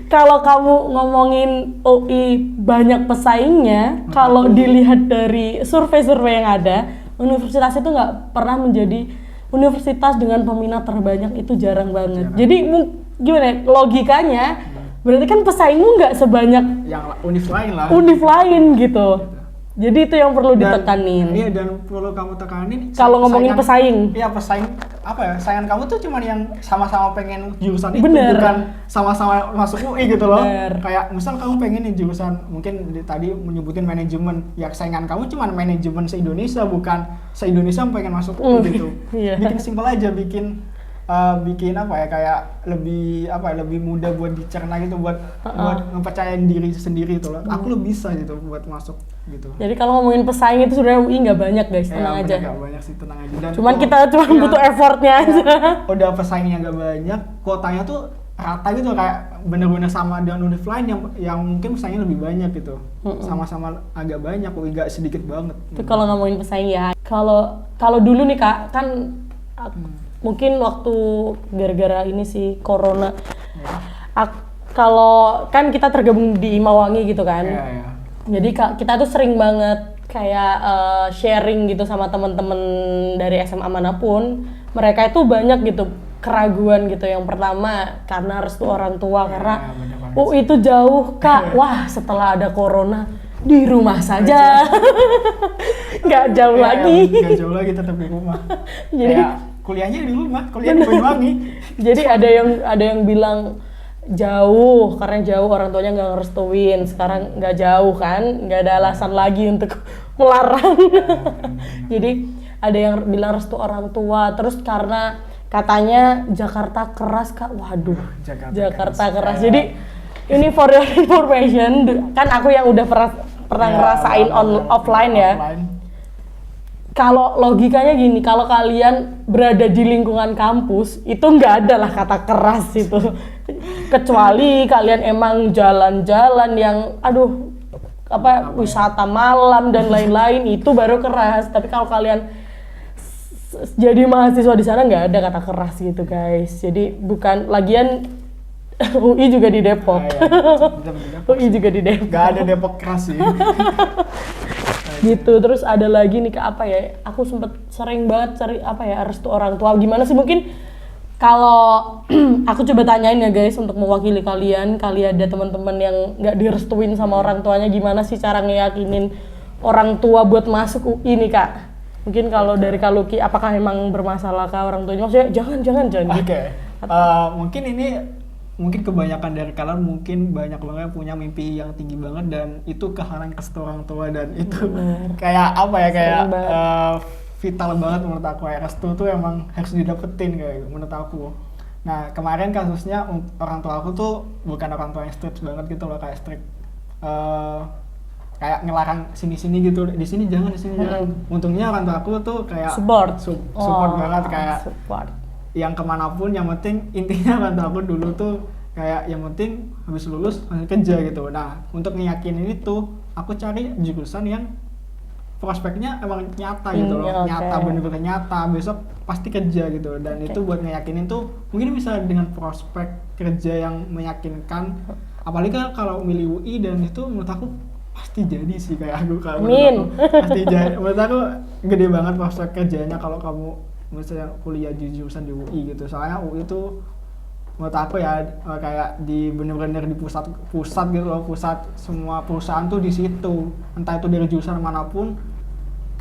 kalau kamu ngomongin UI banyak pesaingnya, kalau dilihat dari survei-survei yang ada, universitas itu nggak pernah menjadi universitas dengan peminat terbanyak, itu jarang banget. Jadi gimana ya, logikanya, berarti kan pesaingmu nggak sebanyak Yang univ lain lah. univ lain gitu. Jadi itu yang perlu ditekanin. Iya, dan perlu kamu tekanin. Kalau ngomongin pesaing. Iya, pesaing apa ya? Saingan kamu tuh cuman yang sama-sama pengen jurusan itu, Bener. bukan sama-sama masuk UI gitu loh. Bener. Kayak misal kamu pengen nih jurusan mungkin tadi menyebutin manajemen, ya saingan kamu cuman manajemen se-Indonesia, bukan se-Indonesia yang pengen masuk UI gitu. Iya. Bikin simpel aja, bikin apa ya, kayak lebih mudah buat dicerna gitu, buat ngepercayain diri sendiri gitu loh. Aku lebih bisa gitu buat masuk gitu. Jadi kalau ngomongin pesaing itu sebenarnya UI nggak banyak guys, tenang Ya, aja. Gak banyak sih, tenang aja. Dan Cuman kita butuh effortnya aja. Udah pesaingnya gak banyak, kuotanya tuh rata gitu, kayak bener-bener sama dengan univ lain yang mungkin pesaingnya lebih banyak gitu. Sama-sama agak banyak, UI gak sedikit banget. Itu kalau ngomongin pesaing ya. Kalau dulu nih Kak, kan mungkin waktu gara-gara ini sih corona. Kalau kan kita tergabung di Imawangi gitu kan. Iya. Jadi kita tuh sering banget kayak sharing gitu sama teman-teman dari SMA manapun. Mereka itu banyak gitu keraguan gitu. Yang pertama karena restu orang tua, karena bener banget oh itu jauh Kak. Wah, setelah ada corona di rumah saja. Nggak jauh lagi. Gak jauh lagi, tetap di rumah. Jadi Kayak kuliahnya di rumah, kuliah di Banyuwangi. jadi ada yang bilang jauh karena jauh orang tuanya nggak ngerestuin. Sekarang nggak jauh kan, nggak ada alasan lagi untuk melarang. Jadi ada yang bilang restu orang tua, terus karena katanya Jakarta keras Kak. Waduh, Jakarta keras. Jadi ini for your information, kan aku yang udah pernah ngerasain offline ya. Kalau logikanya gini, kalau kalian berada di lingkungan kampus, itu nggak ada lah kata keras itu. Kecuali kalian emang jalan-jalan yang, wisata malam dan lain-lain, itu baru keras. Tapi kalau kalian jadi mahasiswa di sana, nggak ada kata keras gitu guys. Jadi bukan, lagian UI juga di Depok. UI juga di Depok. Gak ada Depok keras sih. Gitu. Terus ada lagi nih aku sempet sering banget cari restu orang tua. Gimana sih, mungkin kalau aku coba tanyain ya guys untuk mewakili kalian ada teman-teman yang nggak direstuin sama orang tuanya, gimana sih cara ngeyakinin orang tua buat masuk UI nih Kak? Mungkin kalau dari Kak Lucky, apakah emang bermasalah Kak orang tuanya? Maksudnya jangan Oke. Mungkin kebanyakan dari kalian mungkin banyak banget punya mimpi yang tinggi banget, dan itu kehalang restu orang tua, dan itu kayak vital banget menurut aku. Kayak restu tuh emang harus didapetin kayak menurut aku. Nah, kemarin kasusnya orang tua aku tuh bukan orang tua yang strict banget gitu loh, kayak strict kayak ngelarang sini-sini gitu, di sini jangan. Untungnya orang tua aku tuh kayak support banget, kayak support. Yang kemanapun, yang penting intinya orang tua aku dulu tuh kayak yang penting habis lulus langsung kerja gitu. Nah, untuk ngeyakinin itu aku cari jurusan yang prospeknya emang nyata gitu loh, nyata, bener-bener nyata, besok pasti kerja gitu. Dan itu buat ngeyakinin tuh mungkin bisa dengan prospek kerja yang meyakinkan. Apalagi kalau milih UI, dan itu menurut aku pasti jadi sih, kayak aku kalau pasti jadi. Menurut aku gede banget prospek kerjanya kalau kamu misalnya kuliah di jurusan di UI gitu. Soalnya UI itu menurut aku ya kayak bener-bener di pusat gitu loh, pusat semua perusahaan tuh di situ. Entah itu dari jurusan manapun,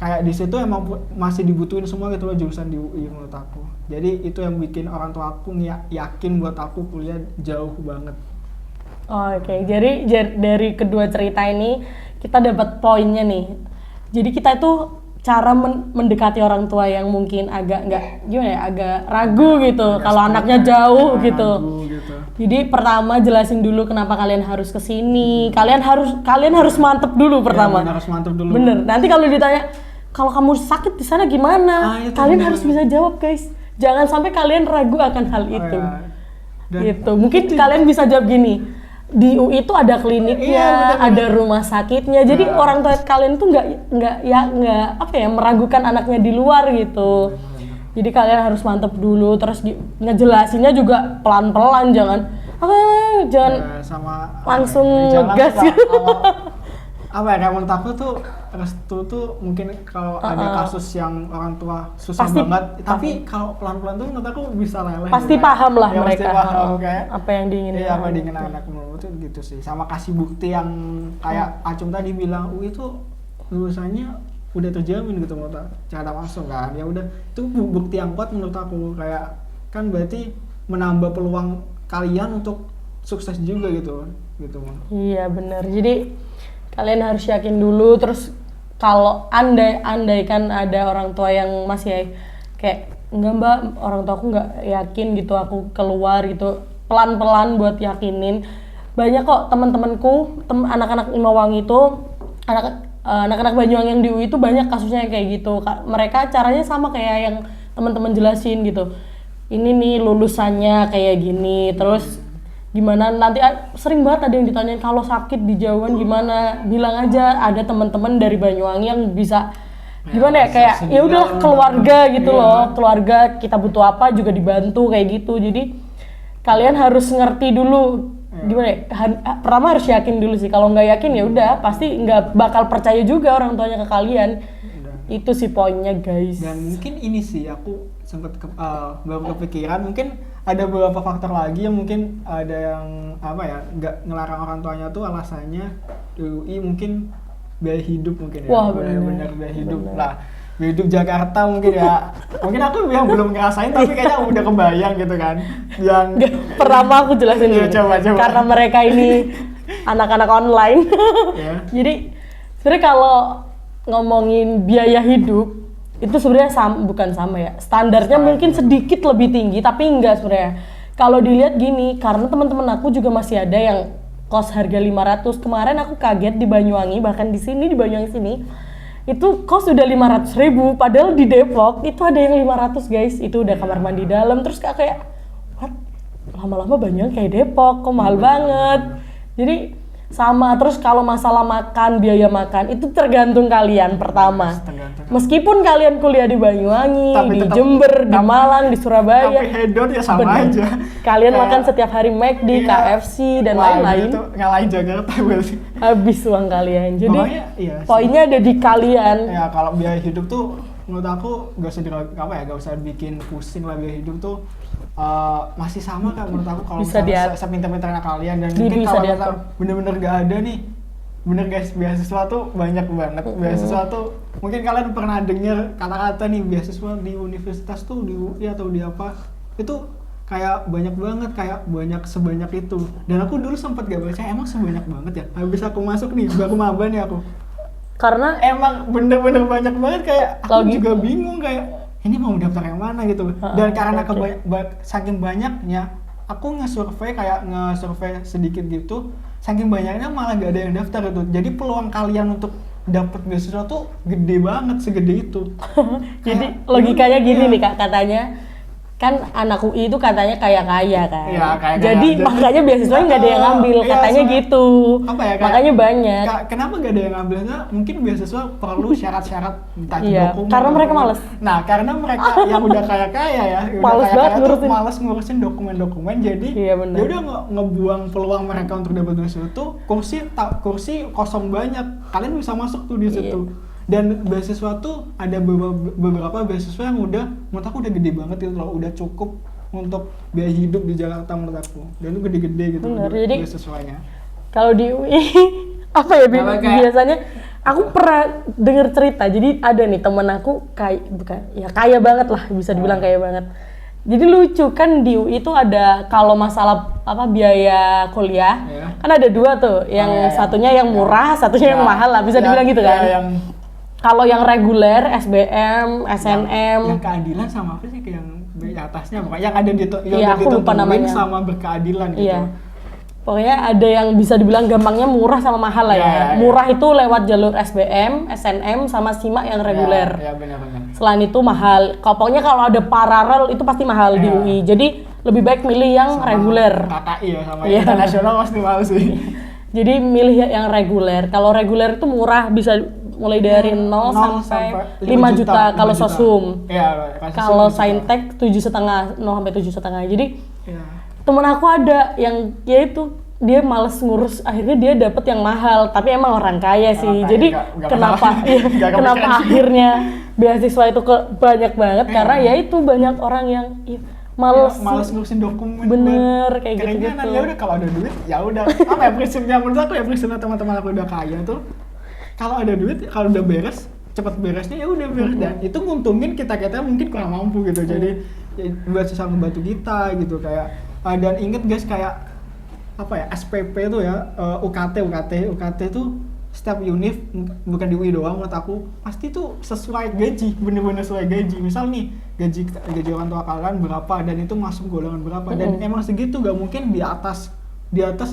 kayak di situ emang masih dibutuhin semua gitu loh jurusan di UI menurut aku. Jadi itu yang bikin orang tua aku yakin buat aku kuliah jauh banget. Oke, jadi dari kedua cerita ini kita dapat poinnya nih. Jadi kita itu cara mendekati orang tua yang mungkin agak agak ragu gitu kalau anaknya jauh gitu. Jadi pertama jelasin dulu kenapa kalian harus kesini. Kalian harus mantep dulu pertama. Harus mantep dulu. Bener. Nanti kalau ditanya kalau kamu sakit di sana gimana? Itu Kalian benar. harus bisa jawab guys. Jangan sampai kalian ragu akan hal itu. ya. Dan Gitu. Mungkin kalian bisa jawab gini. Di UI itu ada kliniknya, Iya, benar-benar. ada rumah sakitnya. Jadi Nah. orang tua kalian tuh nggak apa ya meragukan anaknya di luar gitu. Jadi kalian harus mantep dulu, terus ngejelasinnya juga pelan-pelan, jangan jangan sama langsung jangan gas suka gitu. apa ya, kayak menurut aku tuh restu tuh mungkin kalau ada kasus yang orang tua susah Pasti banget, tapi kalau pelan-pelan tuh menurut aku bisa leleh. Pasti gitu. paham lah Ya, mereka. pasti paham kayak Apa yang diinginkan. iya, apa diinginkan anak menurut tuh gitu sih. Sama kasih bukti yang kayak Acung tadi bilang, itu lulusannya udah terjamin gitu menurut aku. Cara langsung kan. Ya udah, itu bukti yang kuat menurut aku, kayak kan berarti menambah peluang kalian untuk sukses juga gitu. Iya benar. Jadi kalian harus yakin dulu. Terus kalau andaikan ada orang tua yang masih kayak enggak mbak, orang tua aku nggak yakin gitu aku keluar gitu, pelan-pelan buat yakinin. Banyak kok teman-temanku, anak-anak Imawangi itu, anak-anak Banyuwangi yang di UI itu banyak kasusnya yang kayak gitu. Mereka caranya sama kayak yang teman-teman jelasin gitu. Ini nih lulusannya kayak gini, terus gimana nanti sering banget ada yang ditanyain kalau sakit di jauhan gimana, bilang aja ada teman-teman dari Banyuwangi yang bisa gimana ya, kayak ya udah keluarga gitu loh, keluarga kita butuh apa juga dibantu kayak gitu. Jadi kalian harus ngerti dulu gimana ya, pertama harus yakin dulu sih. Kalau nggak yakin ya udah pasti nggak bakal percaya juga orang tuanya ke kalian. Itu sih poinnya guys. Dan mungkin ini sih aku sempat baru kepikiran, mungkin ada beberapa faktor lagi yang mungkin ada yang apa ya, nggak ngelarang orang tuanya tuh alasannya di UI mungkin biaya hidup mungkin ya. Wah, benar biaya hidup lah, biaya hidup Jakarta mungkin ya. Mungkin aku yang belum ngerasain tapi kayaknya udah kebayang gitu kan. Yang Pertama aku jelasin dulu. Iya, coba. Karena mereka ini anak-anak online. Ya. Jadi sebenarnya kalau ngomongin biaya hidup itu sebenarnya bukan sama ya. Standarnya mungkin sedikit lebih tinggi tapi enggak sebenarnya. Kalau dilihat gini, karena teman-teman aku juga masih ada yang kos harga 500. Kemarin aku kaget di Banyuwangi, bahkan di sini di Banyuwangi sini itu kos udah 500.000, padahal di Depok itu ada yang 500 guys. Itu udah kamar mandi dalam. Terus kayak what? Lama-lama Banyuwangi kayak Depok, kok mahal banget. Jadi sama. Terus kalau masalah makan, biaya makan itu tergantung kalian pertama. Meskipun kalian kuliah di Banyuwangi, Tapi di tetap- Jember, di Malang, di Surabaya, tapi hedon ya sama bener. aja. Kalian Kayak- makan setiap hari McD, Iya. KFC dan Wah, lain-lain. itu ngalahin Jakarta berarti. Habis uang kalian. Jadi Pokoknya, iya sih. poinnya ada di kalian. Ya kalau biaya hidup tuh menurut aku gak usah bikin pusing lah. Biaya hidup tuh masih sama kan menurut aku, kalau Bisa misalnya sepintar-pintarnya kalian. Dan Bisa mungkin kalau diatur. misalnya bener-bener gak ada nih, bener guys, beasiswa tuh banyak banget. Beasiswa tuh mungkin kalian pernah dengar kata-kata nih, beasiswa di universitas tuh di UI atau di apa itu kayak banyak banget, kayak banyak sebanyak itu. Dan aku dulu sempat gak baca, emang sebanyak banget ya. Habis aku masuk nih, baru maba nih aku, Karena emang bener-bener banyak banget, kayak aku Lagi- juga bingung kayak ini mau daftar yang mana gitu. Dan karena saking banyaknya, aku nge-survey sedikit gitu, saking banyaknya malah gak ada yang daftar gitu. Jadi peluang kalian untuk dapat beasiswa tuh gede banget, segede itu. jadi Kayak, logikanya gini iya. nih Kak, katanya kan anak UI itu katanya kaya-kaya kan. Iya, kaya-kaya. Jadi makanya beasiswanya nggak ada yang ngambil, Iya, katanya soalnya- gitu. Apa ya, kayak- Makanya banyak. Kenapa gak ada yang ngambilnya? Mungkin beasiswa perlu syarat-syarat entah Iya, dokumen. karena mereka dokumen. males. Nah, karena mereka yang udah kaya-kaya ya, yang udah Males kaya-kaya banget tuh ngurusin. males ngurusin dokumen-dokumen. Jadi Iya, benar. ya udah ngebuang peluang mereka untuk dapat beasiswa tuh, kursi kosong banyak. Kalian bisa masuk tuh di situ. Iya. Dan beasiswa tuh ada beberapa beasiswa yang menurut aku udah gede banget gitu loh, udah cukup untuk biaya hidup di Jakarta menurut aku. Dan itu gede-gede gitu Bener, jadi- beasiswanya. Kalau di UI apa ya Apa, kayak- biasanya aku pernah denger cerita. Jadi ada nih temen aku kaya banget lah, bisa dibilang kaya banget. Jadi lucu kan di UI itu ada kalau masalah apa biaya kuliah Iya. kan ada dua tuh, yang iya. satunya yang murah, satunya yang mahal lah, bisa dibilang gitu kan. Yang Kalau yang reguler SBM, SNM, yang keadilan sama apa sih, kayak yang di atasnya pokoknya yang ada Iya, aku lupa ditentuin namanya. sama berkeadilan gitu. Iya. Pokoknya ada yang bisa dibilang gampangnya murah sama mahal lah ya. Iya. Murah itu lewat jalur SBM, SNM sama SIMAK yang reguler. Ya benar-benar. Selain itu mahal. Pokoknya kalau ada paralel itu pasti mahal di Iya. UI. Jadi lebih baik milih yang reguler. KKI ya sama Iya. internasional pasti mahal sih. Jadi milih yang reguler. Kalau reguler itu murah, bisa mulai dari 0 sampai 5 juta kalau sosum. Iya, Kalau saintek 7,5, 0 sampai 7,5. Jadi Iya. temen aku ada yang ya itu dia males ngurus, akhirnya dia dapet yang mahal, tapi emang orang kaya sih. Orang kaya, Jadi nggak kenapa masalah. iya, Nggak kenapa kepikiran sih. akhirnya beasiswa itu banyak banget karena ya itu banyak orang yang males. Males ngurusin dokumen. Bener, kayak Keringanan, gitu-gitu. ya udah kalau ada duit ya udah. Apa ya prinsipnya menurut aku ya prinsipnya teman-teman aku udah kaya tuh. Kalau ada duit, kalau udah beres, cepat beresnya ya udah beres dan itu nguntungin kita mungkin kurang mampu gitu. Jadi ya, buat bisa membantu kita gitu kayak dan inget guys kayak apa ya SPP tuh ya UKT tuh setiap univ bukan di UI doang menurut aku pasti tuh sesuai gaji, bener-bener sesuai gaji. Misal nih gaji orang tua kalian berapa dan itu masuk golongan berapa dan emang segitu, gak mungkin di atas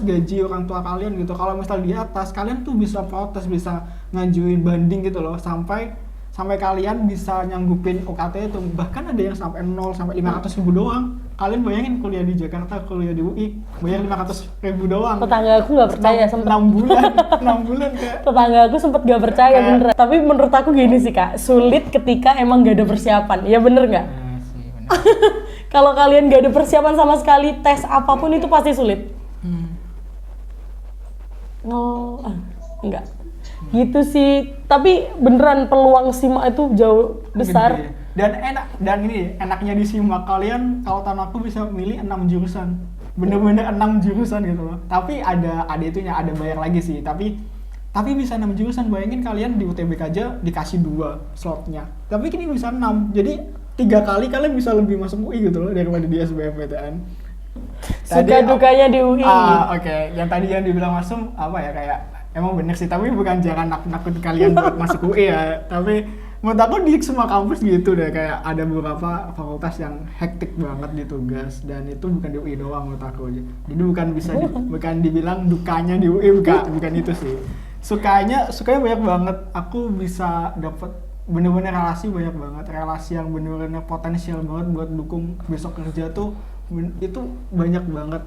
gaji orang tua kalian gitu. Kalau misal di atas, kalian tuh bisa protes, bisa ngajuin banding gitu loh sampai kalian bisa nyanggupin UKT itu. Bahkan ada yang sampai 0 sampai 500 ribu doang. Kalian bayangin kuliah di Jakarta, kuliah di UI bayar 500 ribu doang. Tetangga aku nggak percaya, sempet 6 bulan 6 bulan kayak tetangga aku sempet gak percaya beneran. Tapi menurut aku gini sih Kak, sulit ketika emang gak ada persiapan. Ya bener nggak? sih bener. Kalau kalian gak ada persiapan sama sekali, tes apapun itu pasti sulit. Enggak. Gitu sih. Tapi beneran peluang SIMAK itu jauh besar. Gede. Dan ini enaknya di SIMAK kalian kalau tahun aku bisa milih 6 jurusan. Bener-bener 6 jurusan gitu loh. Tapi ada itunya, ada bayar lagi sih. Tapi bisa 6 jurusan. Bayangin kalian di UTBK aja dikasih 2 slotnya. Tapi ini bisa 6. Jadi 3 kali kalian bisa lebih masuk UI gitu loh daripada di SBMPTN. Suka dukanya di UI. Oke. Yang tadi yang dibilang Masum apa ya kayak emang bener sih, tapi bukan jangan nakut kalian buat masuk UI ya. Tapi menurut aku di semua kampus gitu deh, kayak ada beberapa fakultas yang hektik banget di tugas dan itu bukan di UI doang menurut aku. Jadi bukan dibilang dukanya di UI, bukan itu sih. Sukanya banyak banget. Aku bisa dapet bener-bener relasi banyak banget, relasi yang bener-bener potensial banget buat dukung besok kerja tuh itu banyak banget.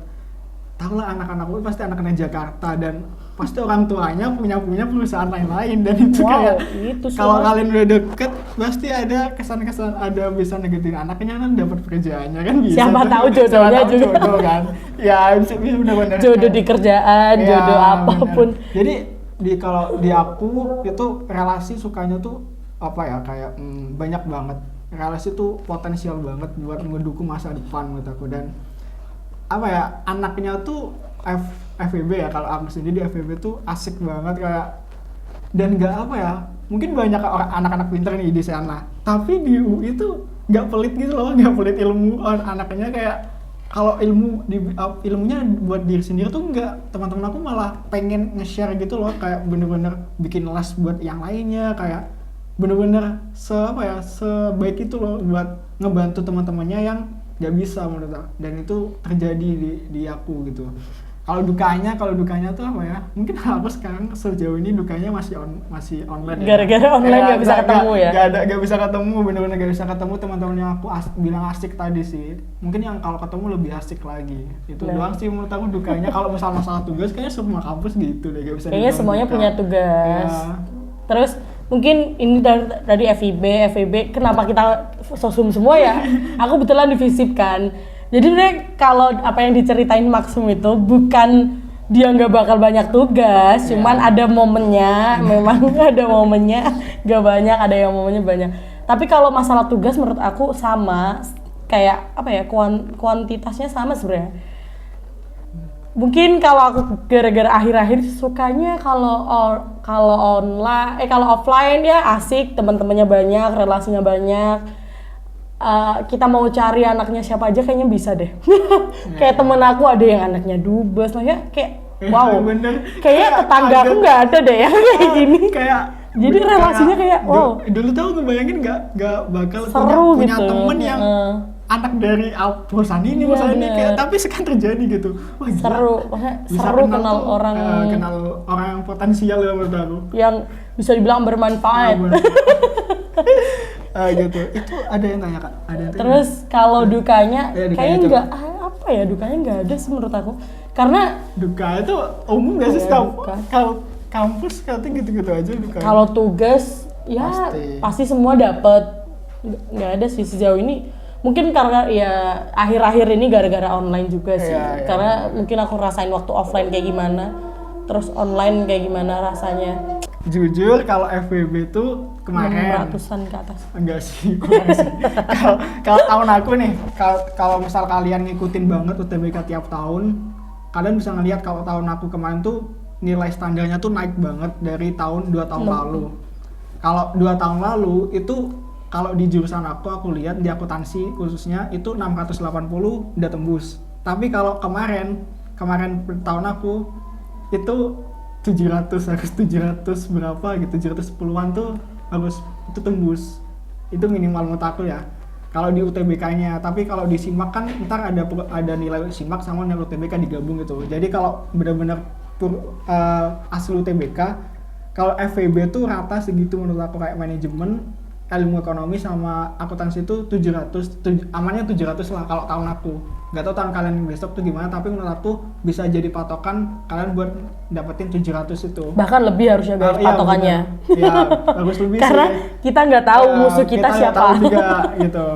Tahu lah anak-anak gue pasti anak-anak Jakarta dan pasti orang tuanya punya perusahaan lain-lain dan itu kayak itu kalau kalian udah deket pasti ada kesan-kesan, ada bisa negetin anaknya kan dapat pekerjaannya kan bisa. Siapa tuh. tahu jodohnya Siapa tahu juga. jodoh kan. Ya benar-benar Jodoh di kerjaan, Ya, jodoh apapun. bener. Jadi kalau di aku itu relasi sukanya tuh apa ya kayak banyak banget. Relasi tuh potensial banget buat ngedukung masa depan menurut aku. Dan apa ya anaknya tuh FEB ya, kalau aku sendiri di FEB tuh asik banget kayak, dan nggak apa ya, mungkin banyak orang anak-anak pinter nih di sana, tapi di UI tuh nggak pelit gitu loh, nggak pelit ilmu anaknya. Kayak kalau ilmunya buat diri sendiri tuh nggak, teman-teman aku malah pengen nge-share gitu loh, kayak bener-bener bikin les buat yang lainnya, kayak bener-bener sebaik itu loh buat ngebantu teman-temannya yang nggak bisa menurut aku. Dan itu terjadi di aku gitu. Kalau dukanya tuh apa ya, mungkin aku sekarang sejauh ini dukanya masih online ya. Gara-gara online nggak bisa ketemu ya? Nggak bisa ketemu, bener-bener nggak bisa ketemu teman-teman yang aku bilang asik tadi sih. Mungkin yang kalau ketemu lebih asik lagi. Itu doang sih menurut aku dukanya. Kalau masalah tugas kayaknya semua kampus gitu deh, nggak bisa. Kayaknya semuanya punya tugas. Ya. Terus mungkin ini dari FIB, kenapa kita sosum semua ya? Aku betulan di FISIP kan. Jadi sebenarnya kalau apa yang diceritain Maksum itu bukan dia nggak bakal banyak tugas, cuman ada momennya, memang ada momennya, nggak banyak, ada yang momennya banyak. Tapi kalau masalah tugas menurut aku sama, kayak apa ya, kuantitasnya sama sebenarnya. Mungkin kalau aku gara-gara akhir-akhir sukanya kalau offline ya asik, teman-temannya banyak, relasinya banyak. Kita mau cari anaknya siapa aja kayaknya bisa deh. Kayak temen aku ada yang anaknya dubes, makanya kayak wow. Bener. Kayaknya tetangga aku nggak ada deh yang kayak gini. Kayak jadi relasinya kayak wow. Dulu tau ngebayangin nggak bakal Seru punya gitu. temen yang anak dari perusahaan ini, Iya, perusahaan ini, bener. kayak tapi sekarang terjadi gitu. Wah, gila. Seru, maksudnya Bisa seru kenal tuh, orang kenal orang yang potensial ya menurut aku. yang bisa dibilang bermanfaat. Gitu. Itu ada yang tanya Kak? Ada yang tanya? Terus kalau dukanya, Ya, dukanya kayaknya coba. nggak apa ya, dukanya nggak ada sih menurut aku. Karena Duka itu umum gak sih? Iya, Setiap duka. kalau kampus katanya gitu-gitu aja duka. kalau tugas ya pasti semua dapet. Nggak ada sih sejauh ini. Mungkin karena ya akhir-akhir ini gara-gara online juga sih. Iya, iya. Karena mungkin aku rasain waktu offline kayak gimana, terus online kayak gimana rasanya. Jujur kalau FWB tuh kemarin 600-an ke atas. enggak sih, kurang sih. Kalau tahun aku nih, kalau misal kalian ngikutin banget UTBK tiap tahun, kalian bisa ngelihat kalau tahun aku kemarin tuh nilai standarnya tuh naik banget dari tahun 2 tahun lalu. Kalau 2 tahun lalu itu kalau di jurusan aku lihat di akuntansi khususnya itu 680 udah tembus. Tapi kalau kemarin tahun aku itu 700 harus 700 berapa gitu, 710-an tuh harus itu tembus. Itu minimal menurut aku ya. Kalau di UTBK-nya, tapi kalau di SIMAK kan ntar ada nilai SIMAK sama nilai UTBK digabung gitu. Jadi kalau benar-benar asli UTBK, kalau FEB tuh rata segitu menurut aku, kayak manajemen, ilmu ekonomi sama akuntansi itu 700, amannya 700 lah kalau tahun aku. Gak tau tahun kalian besok tuh gimana, tapi menurut aku bisa jadi patokan kalian buat dapetin 700 itu. Bahkan lebih harusnya guys Iya, patokannya. bener. Iya, bagus lebih Karena sih. kita nggak tahu musuh kita nggak siapa. tahu juga gitu.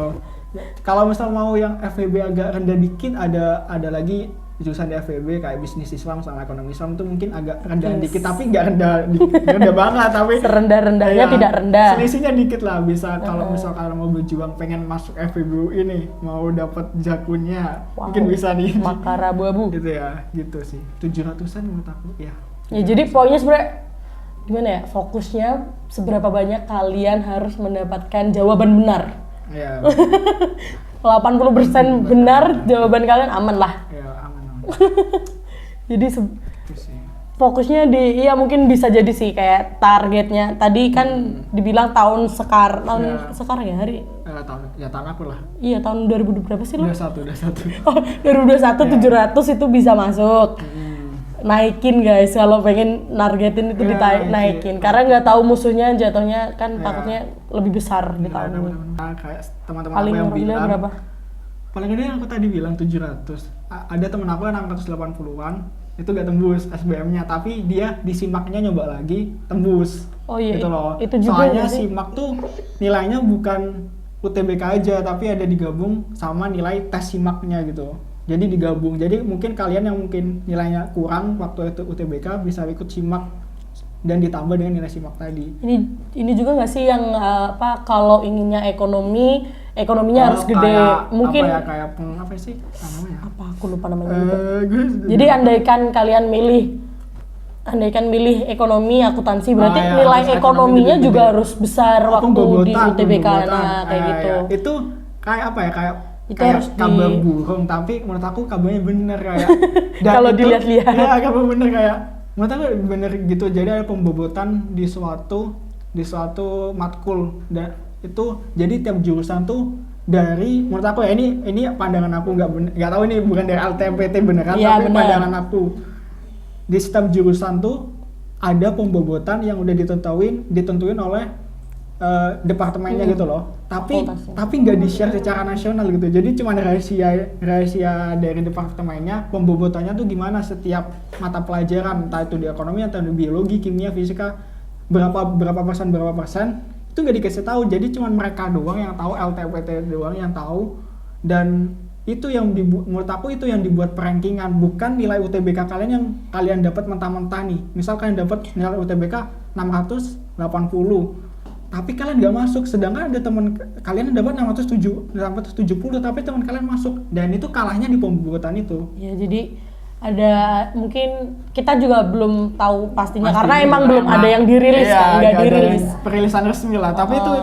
Kalau misal mau yang FEB agak rendah dikit, ada lagi jurusan di FEB kayak bisnis Islam sama ekonomi Islam tuh mungkin agak rendah Yes. dikit, tapi nggak rendah banget, tapi Serendah-rendahnya iya, tidak rendah. selisihnya dikit lah. Bisa kalau misal kalian mau berjuang pengen masuk FEB ini, mau dapat jakunnya, Wow. mungkin bisa nih. Makar abu-abu. Gitu ya, gitu sih. 700-an menurut aku ya. Ya jadi poinnya sebenarnya gimana ya, fokusnya seberapa banyak kalian harus mendapatkan jawaban benar. Ya, 80% benar jawaban kalian aman lah. ya aman. Jadi Itu sih. fokusnya di, iya mungkin bisa jadi sih kayak targetnya. Tadi kan dibilang tahun Ya. sekarang ya hari. Tahun aku lah. Iya tahun 2000 berapa sih lo? Udah satu. Oh 2021 Ya. 700 itu bisa masuk. Naikin guys kalau pengen nargetin itu Ya, naikin iya. karena nggak tahu musuhnya jatuhnya kan Ya. takutnya lebih besar di tahun ini. Kayak teman-teman Paling aku yang rendah bilang berapa? paling gede yang aku tadi bilang 700. Ada temen aku yang 680-an itu gak tembus SBM-nya, tapi dia di SIMAK-nya nyoba lagi tembus. Oh iya, Gitu loh. itu juga Soalnya nggak sih? SIMAK tuh nilainya bukan UTBK aja, tapi ada digabung sama nilai tes SIMAK-nya gitu. Jadi digabung. Jadi mungkin kalian yang mungkin nilainya kurang waktu itu UTBK bisa ikut SIMAK dan ditambah dengan nilai SIMAK tadi. Ini juga nggak sih yang apa kalau inginnya ekonominya harus gede, Kayak, mungkin apa sih namanya? apa aku lupa namanya juga. Jadi Jadi andaikan kalian milih ekonomi akuntansi berarti ya, nilai harus ekonominya ekonomi juga gede-gede. harus besar waktu di UTBK nah kayak gitu. Ya. Itu kayak apa ya, Itu kayak harus kabar burung, tapi menurut aku kabarnya bener kayak. Dan Kalau itu- dilihat-lihat. ya kabar bener kayak, menurut aku bener gitu. Jadi ada pembobotan di suatu matkul, dan itu jadi tiap jurusan tuh dari, menurut aku ya, ini pandangan aku, nggak tahu ini bukan dari LTMPT beneran, Iya, tapi bener. pandangan aku. Di setiap jurusan tuh ada pembobotan yang udah ditentuin oleh departemennya gitu loh. Fakultasnya. Tapi nggak di-share secara nasional gitu. Jadi cuma rahasia dari departemennya, pembobotannya tuh gimana setiap mata pelajaran, entah itu di ekonomi atau di biologi, kimia, fisika, berapa persen itu nggak dikasih tahu. Jadi cuma mereka doang yang tahu, LTPT doang yang tahu. Dan itu yang menurut aku itu yang dibuat perankingan, bukan nilai UTBK kalian yang kalian dapat mentah-mentah nih. Misal kalian dapat nilai UTBK 680, tapi kalian nggak masuk, sedangkan ada teman kalian yang dapat 670, tapi teman kalian masuk, dan itu kalahnya di pembobotan itu. Ya jadi ada mungkin kita juga belum tahu pastinya karena Pastinya emang juga belum ada yang dirilis iya, kan, nggak ada dirilis. yang perilisan resmi lah, tapi itu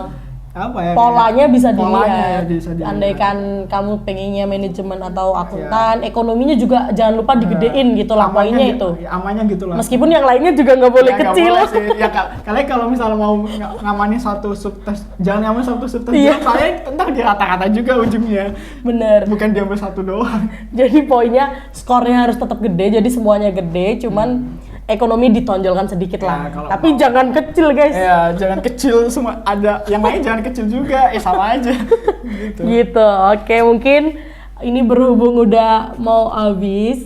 apa ya? polanya bisa Polanya ya, dilihat. bisa dilihat. Andaikan kamu pengennya manajemen atau akuntan, ekonominya juga jangan lupa digedein gitu lah Amannya poinnya gitu, itu. ya, amannya gitu lah. Meskipun yang lainnya juga nggak boleh Ya, nggak kecil. boleh sih. Ya kalian kalau misalnya mau ngamanin satu subtes, jangan ngambil satu subtes Iya. doang, soalnya ntar di rata-rata juga ujungnya. Bener. Bukan diambil satu doang. Jadi poinnya skornya harus tetap gede, jadi semuanya gede, cuman ekonomi ditonjolkan sedikit Ya, lah. kalau Tapi mau. jangan kecil guys. Ya, jangan kecil semua. Ada yang lain jangan kecil juga. Sama aja. Gitu. Gitu. Oke, mungkin ini berhubung udah mau habis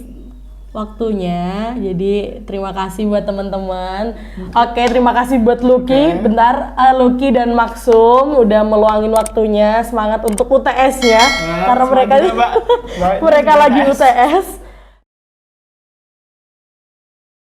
waktunya. Jadi terima kasih buat teman-teman. Oke, terima kasih buat Lucky. Oke. Bentar, Lucky dan Maksum udah meluangin waktunya. Semangat untuk UTS-nya Ya, karena semangat mereka juga, Mbak. Mbak, mereka juga lagi UTS. UTS.